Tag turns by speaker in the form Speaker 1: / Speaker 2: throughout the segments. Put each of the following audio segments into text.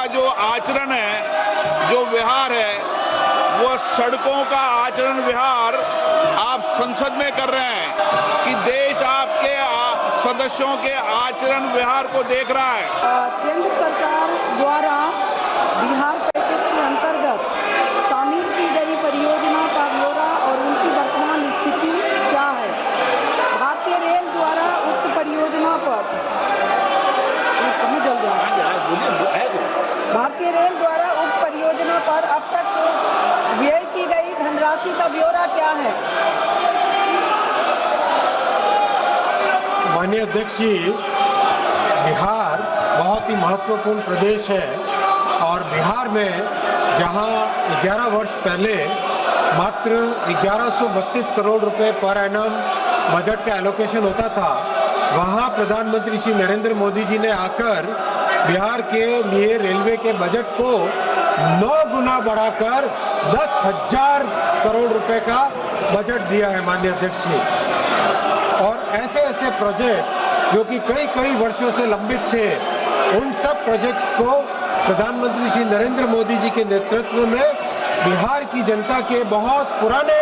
Speaker 1: का जो आचरण है, जो व्यवहार है, वो सड़कों का आचरण व्यवहार आप संसद में कर रहे हैं कि देश आपके सदस्यों के आचरण व्यवहार को देख रहा है।
Speaker 2: केंद्र सरकार द्वारा बिहार पैकेज के अंतर्गत शामिल की गई परियोजना का ब्यौरा और उनकी वर्तमान स्थिति क्या है? भारतीय रेल द्वारा उक्त परियोजना पर भारतीय रेल द्वारा उक्त परियोजना पर अब तक व्यय की गई धनराशि का ब्यौरा क्या है?
Speaker 3: माननीय अध्यक्ष जी, बिहार बहुत ही महत्वपूर्ण प्रदेश है और बिहार में जहां 11 वर्ष पहले मात्र 1132 करोड़ रुपए पर एनम बजट का एलोकेशन होता था, वहां प्रधानमंत्री श्री नरेंद्र मोदी जी ने आकर बिहार के लिए रेलवे के बजट को 9 गुना बढ़ाकर 10,000 करोड़ रुपए का बजट दिया है माननीय अध्यक्ष जी। और ऐसे ऐसे प्रोजेक्ट्स जो कि कई वर्षों से लंबित थे, उन सब प्रोजेक्ट्स को प्रधानमंत्री श्री नरेंद्र मोदी जी के नेतृत्व में बिहार की जनता के बहुत पुराने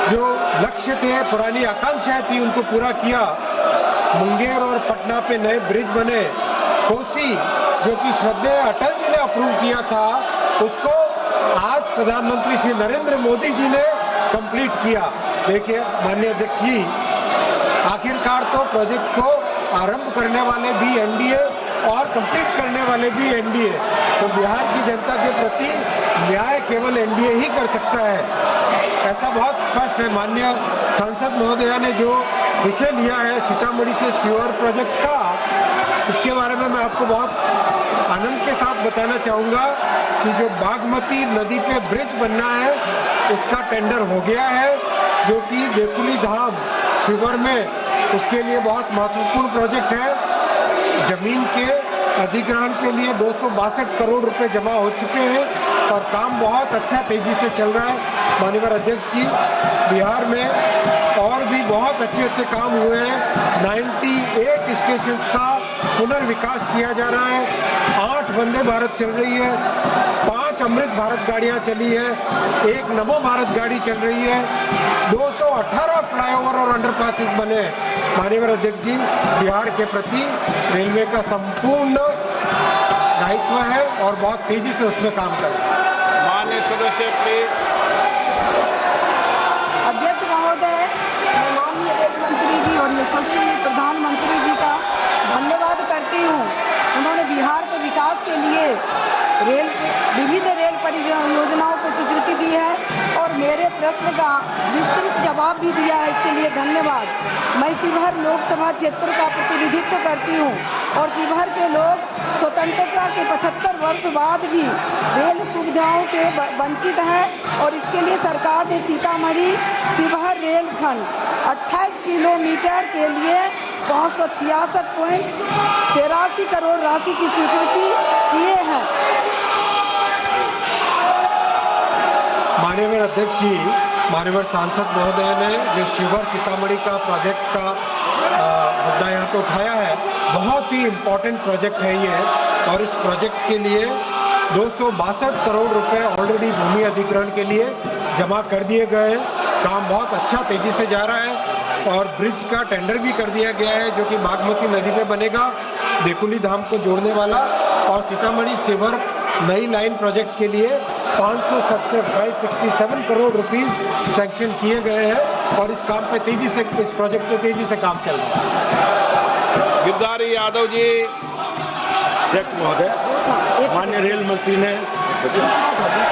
Speaker 3: जो लक्ष्य थे, पुरानी आकांक्षाएं थी, उनको पूरा किया। मुंगेर और पटना पे नए ब्रिज बने। कोसी जो कि श्रद्धेय अटल जी ने अप्रूव किया था, उसको आज प्रधानमंत्री श्री नरेंद्र मोदी जी ने कंप्लीट किया। देखिए माननीय अध्यक्ष जी, आखिरकार तो प्रोजेक्ट को आरंभ करने वाले भी एनडीए और कंप्लीट करने वाले भी एनडीए, तो बिहार की जनता के प्रति न्याय केवल एनडीए ही कर सकता है, ऐसा बहुत स्पष्ट है। माननीय सांसद महोदया ने जो विषय लिया है सीतामढ़ी से सीवर प्रोजेक्ट का, इसके बारे में मैं आपको बहुत आनंद के साथ बताना चाहूँगा कि जो बागमती नदी पे ब्रिज बनना है, उसका टेंडर हो गया है, जो कि देकुली धाम शिवर में, उसके लिए बहुत महत्वपूर्ण प्रोजेक्ट है। जमीन के अधिग्रहण के लिए 262 करोड़ रुपए जमा हो चुके हैं और काम बहुत अच्छा तेजी से चल रहा है। माननीय अध्यक्ष जी, बिहार में और भी बहुत अच्छे काम हुए हैं। 98 स्टेशंस का पुनर्विकास किया जा रहा है। 8 वंदे भारत चल रही है, 5 अमृत भारत गाड़ियां चली है, 1 नमो भारत गाड़ी चल रही है, 218 फ्लाईओवर और अंडरपासेस बने हैं। माननीय अध्यक्ष जी, बिहार के प्रति रेलवे का संपूर्ण दायित्व है और बहुत तेजी से उसमें काम कर रहे हैं।
Speaker 1: माननीय सदस्य प्लीज।
Speaker 2: अध्यक्ष महोदय, मैं माननीय रेल मंत्री जी और यशस्वी प्रधानमंत्री जी का धन्यवाद करती हूँ। उन्होंने बिहार के विकास के लिए विभिन्न रेल परियोजनाओं को स्वीकृति दी है और मेरे प्रश्न का विस्तृत जवाब भी दिया है, इसके लिए धन्यवाद। मैं शिवहर लोकसभा क्षेत्र का प्रतिनिधित्व करती हूँ और शिवहर के लोग स्वतंत्रता के 75 वर्ष बाद भी रेल सुविधाओं से वंचित हैं और इसके लिए सरकार ने सीतामढ़ी शिवहर रेलखंड 28 किलोमीटर के लिए 566.83 करोड़ राशि की स्वीकृति किए हैं।
Speaker 3: माननीय अध्यक्ष जी, माननीय सांसद महोदय ने जो शिवहर सीतामढ़ी का प्रोजेक्ट का मुद्दा यहाँ पे उठाया है, बहुत ही इम्पोर्टेंट प्रोजेक्ट है ये और इस प्रोजेक्ट के लिए 262 करोड़ रुपए ऑलरेडी भूमि अधिग्रहण के लिए जमा कर दिए गए हैं। काम बहुत अच्छा तेजी से जा रहा है और ब्रिज का टेंडर भी कर दिया गया है, जो कि बागमती नदी पे बनेगा, देकुली धाम को जोड़ने वाला। और सीतामढ़ी शिवहर नई लाइन प्रोजेक्ट के लिए 567 करोड़ रुपीस सैंक्शन किए गए हैं और इस काम पे तेजी से, इस प्रोजेक्ट पे तेजी से काम चल रहा है।
Speaker 1: गिरधारी यादव जी।
Speaker 4: अध्यक्ष महोदय, माननीय रेल मंत्री ने हो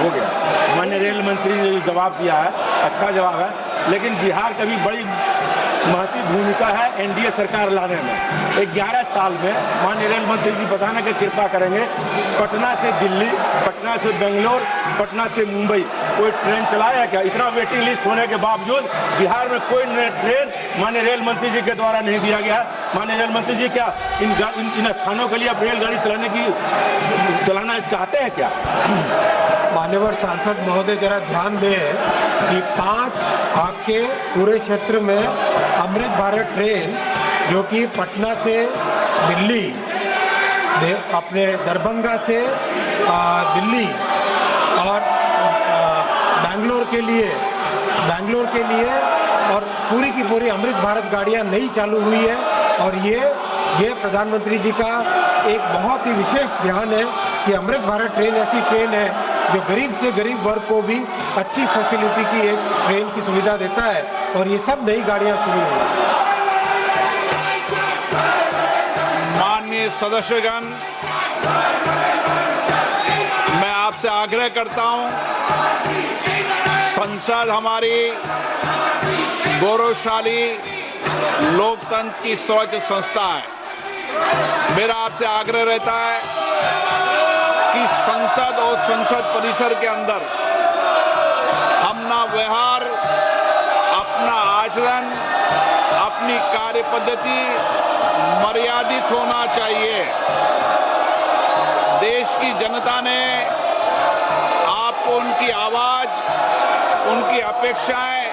Speaker 4: गया, माननीय रेल मंत्री ने जवाब दिया है, अच्छा जवाब है, लेकिन बिहार का भी बड़ी महती भूमिका है एनडीए सरकार लाने में। 11 साल में माननीय रेल मंत्री जी बताने की कृपा करेंगे, पटना से दिल्ली, पटना से बेंगलोर, पटना से मुंबई कोई ट्रेन चलाया क्या? इतना वेटिंग लिस्ट होने के बावजूद बिहार में कोई ट्रेन माननीय रेल मंत्री जी के द्वारा नहीं दिया गया। माननीय रेल मंत्री जी क्या इन स्थानों के लिए आप रेलगाड़ी चलाना चाहते हैं क्या?
Speaker 3: मान्यवर सांसद महोदय, जरा ध्यान दें कि 5 आपके पूरे क्षेत्र में अमृत भारत ट्रेन जो कि पटना से दिल्ली अपने दरभंगा से दिल्ली और बैंगलोर के लिए और पूरी की पूरी अमृत भारत गाड़ियां नई चालू हुई है। और ये प्रधानमंत्री जी का एक बहुत ही विशेष ध्यान है कि अमृत भारत ट्रेन ऐसी ट्रेन है जो गरीब से गरीब वर्ग को भी अच्छी फैसिलिटी की एक ट्रेन की सुविधा देता है। और ये सब नई गाड़ियां शुरू हुई हैं।
Speaker 1: माननीय सदस्यगण, मैं आपसे आग्रह करता हूं, संसद हमारी गौरवशाली लोकतंत्र की सर्वोच्च संस्था है। मेरा आपसे आग्रह रहता है कि संसद और संसद परिसर के अंदर अपना व्यवहार, अपना आचरण, अपनी कार्य पद्धति मर्यादित होना चाहिए। देश की जनता ने आपको उनकी आवाज, उनकी अपेक्षाएं,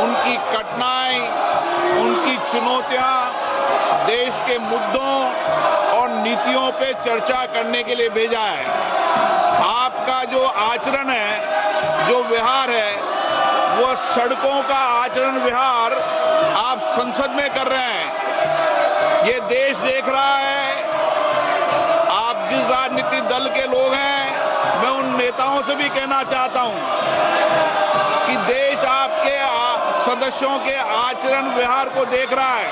Speaker 1: उनकी कठिनाई, उनकी चुनौतियां, देश के मुद्दों और नीतियों पे चर्चा करने के लिए भेजा है। आपका जो आचरण है, जो व्यवहार है, वो सड़कों का आचरण व्यवहार आप संसद में कर रहे हैं। ये देश देख रहा है। आप जिस राजनीतिक दल के लोग हैं, मैं उन नेताओं से भी कहना चाहता हूं कि देश आपके सदस्यों के आचरण व्यवहार को देख रहा है,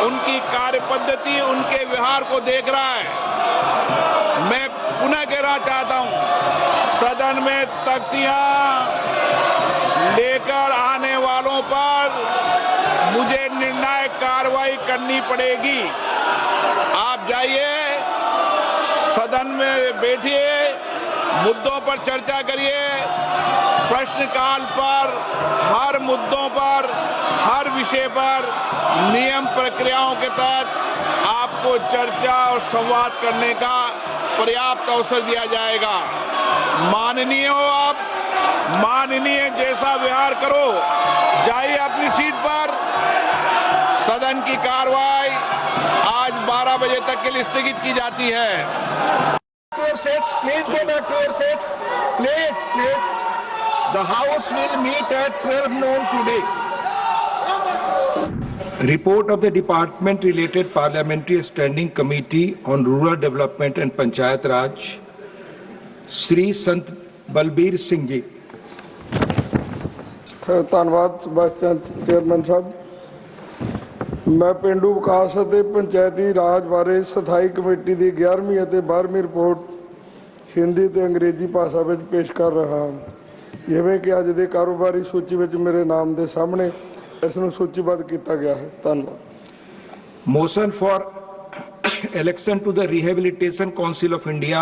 Speaker 1: उनकी कार्य पद्धति, उनके व्यवहार को देख रहा है। मैं पुनः कहना चाहता हूं, सदन में तख्तियां लेकर आने वालों पर मुझे निर्णायक कार्रवाई करनी पड़ेगी। आप जाइए, सदन में बैठिए, मुद्दों पर चर्चा करिए, प्रश्नकाल पर, हर मुद्दों पर, हर विषय पर नियम प्रक्रियाओं के तहत आपको चर्चा और संवाद करने का पर्याप्त अवसर दिया जाएगा। माननीय हो आप, माननीय जैसा व्यवहार करो। जाइए अपनी सीट पर। सदन की कार्रवाई आज 12 बजे तक के लिए स्थगित की जाती है।
Speaker 5: Please go back to your seats. Please. The House will meet at 12 noon today.
Speaker 6: Report of the Department Related Parliamentary Standing Committee on Rural Development and Panchayat Raj, Sri Sant Balbir Singh ji.
Speaker 7: ਧੰਨਵਾਦ chairman ਸਾਹਿਬ। ਮੈਂ ਪਿੰਡੂ ਵਿਕਾਸ ਅਤੇ ਪੰਚਾਇਤੀ ਰਾਜ ਬਾਰੇ ਸਥਾਈ committee ਦੀ 11ਵੀਂ ਅਤੇ 12ਵੀਂ report Hindi ਤੇ ਅੰਗਰੇਜ਼ੀ ਭਾਸ਼ਾ ਵਿੱਚ ਪੇਸ਼ ਕਰ ਰਿਹਾ ਹਾਂ। ਜਿਵੇਂ ਕਿ ਅੱਜ ਦੇ ਕਾਰੋਬਾਰੀ ਸੂਚੀ ਵਿੱਚ ਮੇਰੇ ਨਾਮ ਦੇ ਸਾਹਮਣੇ ਇਸ ਨੂੰ ਸੂਚੀਬੱਧ ਕੀਤਾ ਗਿਆ ਹੈ। ਧੰਨਵਾਦ।
Speaker 6: Motion for election to the Rehabilitation Council of India,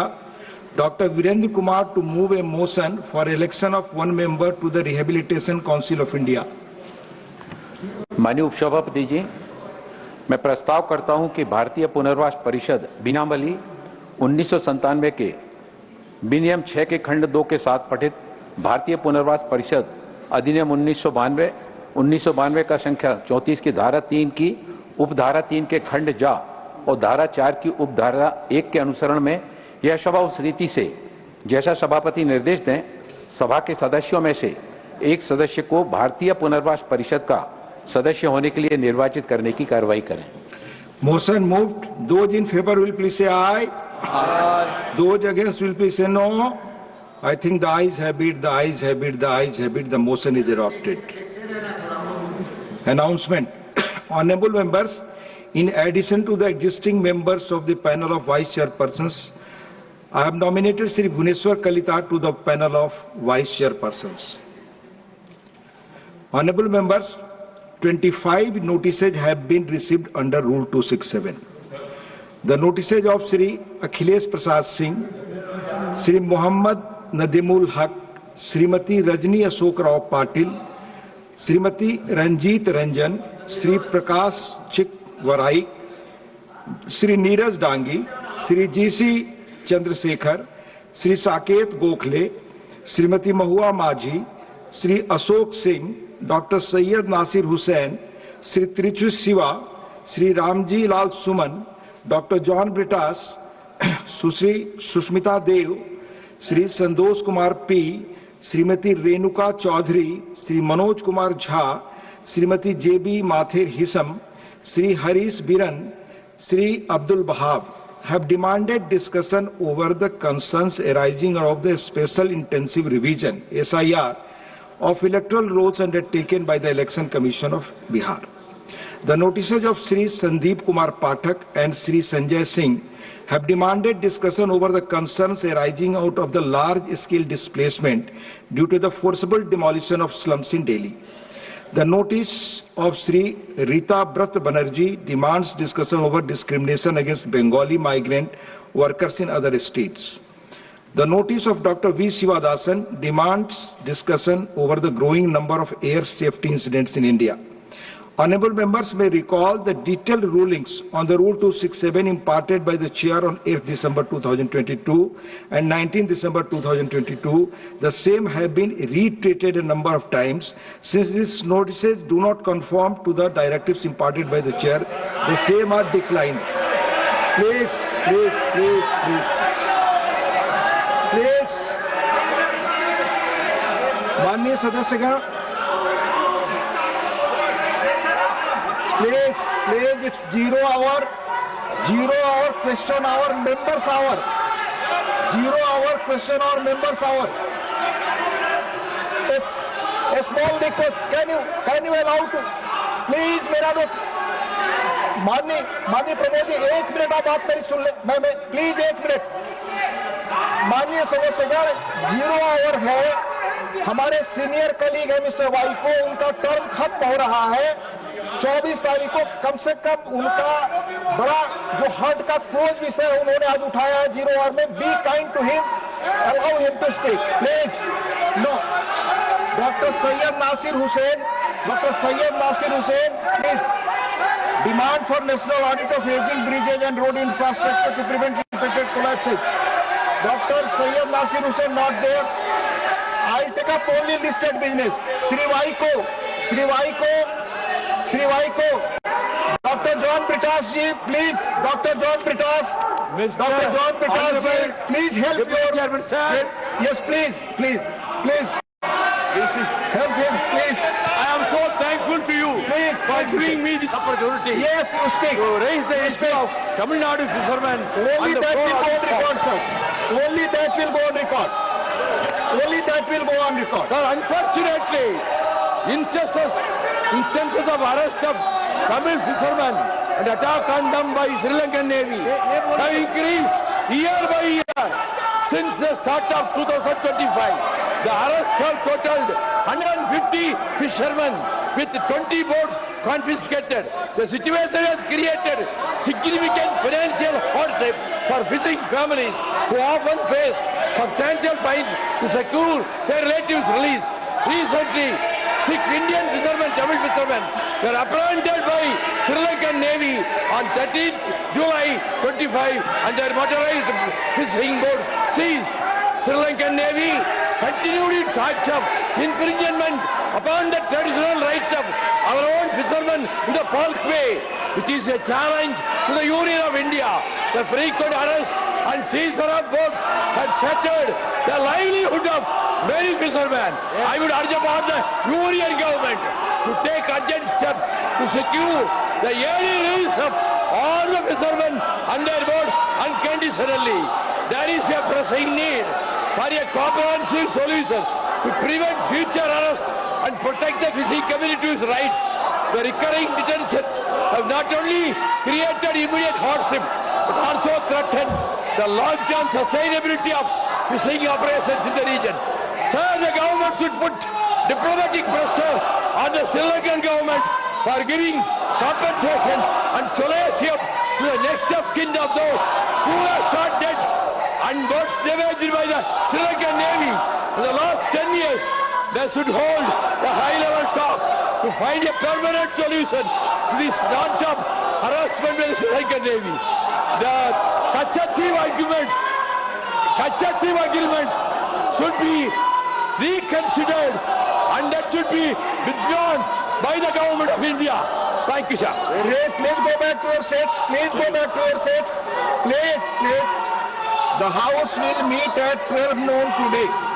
Speaker 6: Dr. Virendra Kumar to move a motion for election of one member to the Rehabilitation Council of India.
Speaker 8: माननीय उपसभापति जी, मैं प्रस्ताव करता हूं कि भारतीय पुनर्वास परिषद बिनामली 1997 के विनियम 6 के खंड 2 के साथ पठित भारतीय पुनर्वास परिषद अधिनियम 1992 का संख्या 34 की धारा 3 की उपधारा 3 के खंड जा और धारा 4 की उपधारा 1 के अनुसरण में यह सभा उस रीति से जैसा सभापति निर्देश दें, सभा के सदस्यों में से एक सदस्य को भारतीय पुनर्वास परिषद का सदस्य होने के लिए निर्वाचित करने की कार्रवाई करें।
Speaker 6: Motion moved. Those in favor will please say aye. Aye. Those against will please say no. I think the ayes have it, the ayes have it, the ayes have it. The motion is adopted. Announcement. Honorable members, in addition to the existing members of the panel of vice chairpersons, I have nominated Sri Bhuneshwar Kalita to the panel of vice chairpersons. Honorable members, 25 notices have been received under Rule 267. The notices of Sri Akhilesh Prasad Singh, Sri Muhammad Nadimul Haq, Srimati Rajni Ashok Rao Patil, Srimati Ranjit Ranjan, Sri Prakash Chik Varai, Sri Neeraj Dangi, Sri G.C. Chandrasekhar, Sri Saket Gokhale, Srimati Mahua Majhi, Sri Ashok Singh, Dr. Syed Nasir Hussain, Sri Trichu Siva, Sri Ramji Lal Suman, Dr. John Britas, Susri Sushmita Dev, Sri Sandosh Kumar P, Srimati Renuka Chaudhary, Sri Manoj Kumar Jha, Srimati J.B. Mathir Hisam, Sri Harish Biran, Sri Abdul Bahab have demanded discussion over the concerns arising out of the Special Intensive Revision (SIR) of electoral rolls undertaken by the Election Commission of Bihar. The notices of Sri Sandeep Kumar Pathak and Sri Sanjay Singh have demanded discussion over the concerns arising out of the large-scale displacement due to the forcible demolition of slums in Delhi. The notice of Sri Rita Brat Banerjee demands discussion over discrimination against Bengali migrant workers in other states. The notice of Dr. V. Sivadasan demands discussion over the growing number of air safety incidents in India. Honourable members may recall the detailed rulings on the Rule 267 imparted by the Chair on 8th December 2022 and 19th December 2022. The same have been reiterated a number of times. Since these notices do not conform to the directives imparted by the Chair, the same are declined. Please. माननीय सदस्यगण, Please, it's 0 hour question hour, members hour. 0 hour question hour, members hour. A small request, can you allow to, please मेरा लोग, माननीय Pramod ji 1 minute आप बात मेरी सुन ले, मैं please 1 minute. माननीय सदस्यगण, 0 आवर है, हमारे सीनियर कलीग है मिस्टर वाई को, उनका टर्म खत्म हो रहा है 24 तारीख को। कम से कम उनका बड़ा जो हार्ट का क्लोज विषय उन्होंने आज उठाया है 0 आवर में। Be kind to him, allow him to speak please. No, doctor Syed Nasir Hussain, please. Demand for national audit of ageing bridges and road infrastructure to prevent repeated collapses. Doctor Syed Nasir Hussain not there. I'll take up only listed business. Sri Vaiko, Dr. John Britas ji, please. Dr. John Britas ji, please help your. Yes, please. Help him, please.
Speaker 4: I am so thankful to you for giving me this opportunity.
Speaker 6: Yes, you speak.
Speaker 4: To raise the issue of Tamil Nadu fishermen.
Speaker 6: Only that will go on record, sir. Only that will go on record.
Speaker 4: Sir, unfortunately, instances of arrest of Tamil fishermen and attack on them by Sri Lankan Navy have increased year by year since the start of 2025. The arrests have totaled 150 fishermen with 20 boats confiscated. The situation has created significant financial hardship for fishing families who often face substantial fines to secure their relatives' release. Recently, 6 Indian fishermen, Tamil fishermen, were apprehended by Sri Lankan Navy on 13th July 25 and their motorized fishing boats seized. Sri Lankan Navy continued its acts of infringement upon the traditional rights of our own fishermen in the Falk Bay, which is a challenge to the Union of India. The frequent arrests and seizure of boats had shattered the livelihood of many fishermen. I would urge upon the Union government to take urgent steps to secure the early release of all the fishermen and their boats unconditionally. There is a pressing need for a comprehensive solution to prevent future arrest and protect the fishing community's rights. The recurring detentions have not only created immediate hardship but also threatened the long-term sustainability of fishing operations in the region. Sir, the government should put diplomatic pressure on the Sri Lankan government for giving compensation and solace to the next of kin of those who are shot dead and boats damaged by the Sri Lankan Navy. For the last 10 years, they should hold a high-level talk to find a permanent solution to this non-stop harassment by the Sri Lankan Navy. The Kachathip agreement should be reconsidered and that should be withdrawn by the government of India.
Speaker 8: Thank you, sir.
Speaker 5: Please go back to your seats. Please go back to your seats. Please. The House will meet at 12 noon today.